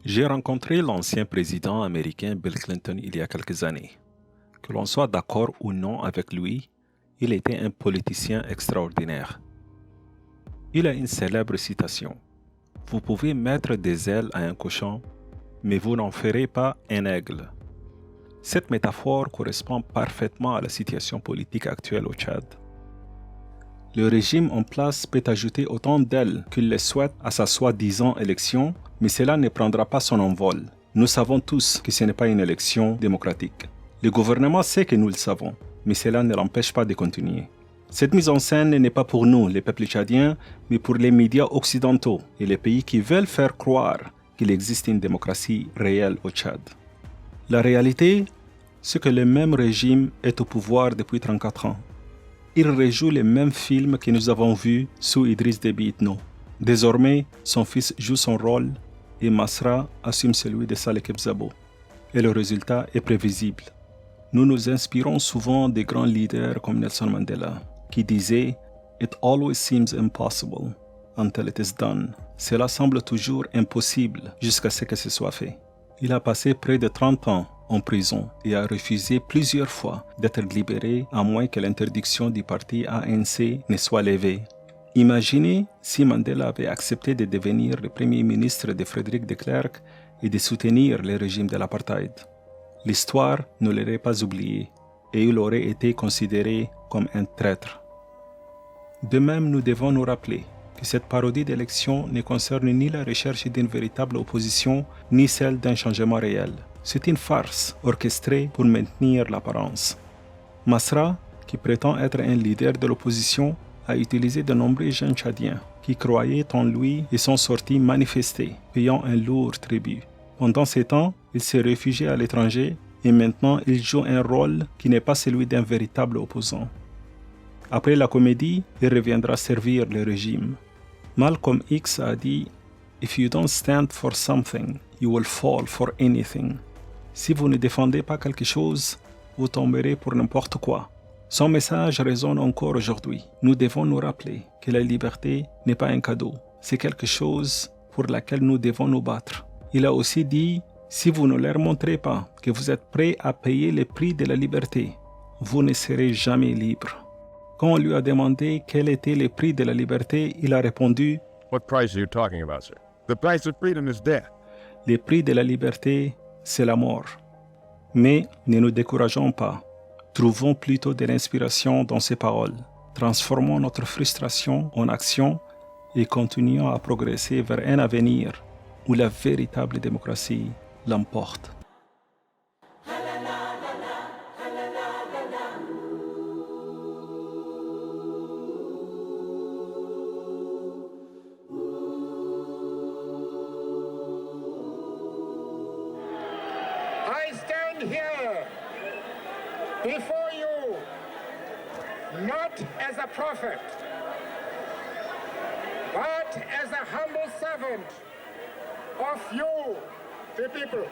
J'ai rencontré l'ancien président américain Bill Clinton il y a quelques années. Que l'on soit d'accord ou non avec lui, il était un politicien extraordinaire. Il a une célèbre citation. Vous pouvez mettre des ailes à un cochon, mais vous n'en ferez pas un aigle. Cette métaphore correspond parfaitement à la situation politique actuelle au Tchad. Le régime en place peut ajouter autant d'ailes qu'il le souhaite à sa soi-disant élection, mais cela ne prendra pas son envol. Nous savons tous que ce n'est pas une élection démocratique. Le gouvernement sait que nous le savons, mais cela ne l'empêche pas de continuer. Cette mise en scène n'est pas pour nous, les peuples tchadiens, mais pour les médias occidentaux et les pays qui veulent faire croire qu'il existe une démocratie réelle au Tchad. La réalité, c'est que le même régime est au pouvoir depuis 34 ans. Il rejoue les mêmes films que nous avons vus sous Idriss Déby Itno. Désormais, son fils joue son rôle et Masra assume celui de Saleh Kebzabo. Et le résultat est prévisible. Nous nous inspirons souvent des grands leaders comme Nelson Mandela, qui disaient « It always seems impossible until it is done ». Cela semble toujours impossible jusqu'à ce que ce soit fait. Il a passé près de 30 ans en prison et a refusé plusieurs fois d'être libéré à moins que l'interdiction du parti ANC ne soit levée. Imaginez si Mandela avait accepté de devenir le premier ministre de Frédéric de Klerk et de soutenir le régime de l'apartheid. L'histoire ne l'aurait pas oublié et il aurait été considéré comme un traître. De même, nous devons nous rappeler que cette parodie d'élection ne concerne ni la recherche d'une véritable opposition, ni celle d'un changement réel. C'est une farce orchestrée pour maintenir l'apparence. Masra, qui prétend être un leader de l'opposition, a utilisé de nombreux jeunes tchadiens qui croyaient en lui et sont sortis manifester, payant un lourd tribut. Pendant ces temps, il s'est réfugié à l'étranger et maintenant il joue un rôle qui n'est pas celui d'un véritable opposant. Après la comédie, il reviendra servir le régime. Malcolm X a dit « If you don't stand for something, you will fall for anything ». Si vous ne défendez pas quelque chose, vous tomberez pour n'importe quoi. Son message résonne encore aujourd'hui. Nous devons nous rappeler que la liberté n'est pas un cadeau, c'est quelque chose pour laquelle nous devons nous battre. Il a aussi dit « Si vous ne leur montrez pas que vous êtes prêts à payer le prix de la liberté, vous ne serez jamais libre ». Quand on lui a demandé quel était le prix de la liberté, il a répondu « What price are you talking about, sir? The price of freedom is death. » Le prix de la liberté, c'est la mort. Mais ne nous décourageons pas. Trouvons plutôt de l'inspiration dans ces paroles. Transformons notre frustration en action et continuons à progresser vers un avenir où la véritable démocratie l'emporte. I stand here before you not as a prophet, but as a humble servant of you, the people.